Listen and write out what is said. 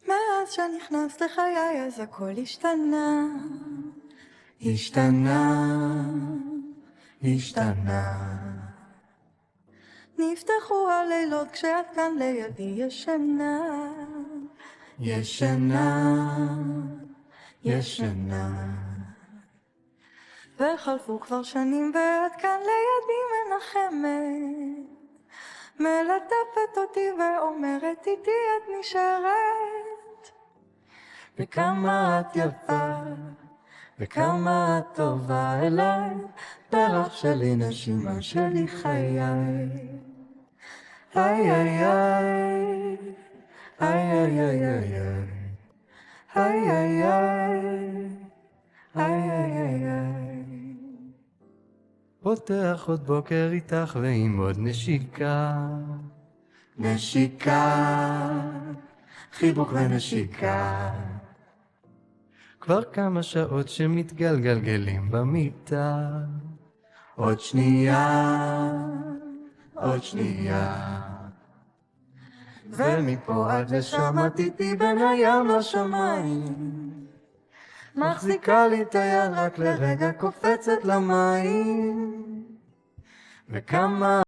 מאז שנכנס לחיי אז הכל השתנה. השתנה. נפתחו הלילות כשאת כאן לידי ישנה. וחלפו כבר שנים ואת כאן לידי מנחמת, מלטפת אותי ואומרת איתי את נשארת. וכמה את יפה וכמה את טובה אליי, פרח שלי, נשימה שלי, חיי. איי איי איי איי איי איי איי איי. פותח עוד בוקר איתך ועם עוד נשיקה, חיבוק ונשיקה. כבר כמה שעות שמתגלגלים במיטה. עוד שנייה, ומפה עד לשם את איתי בין הים לשמיים, מחזיקה לי את היד רק לרגע, קופצת למים. וכמה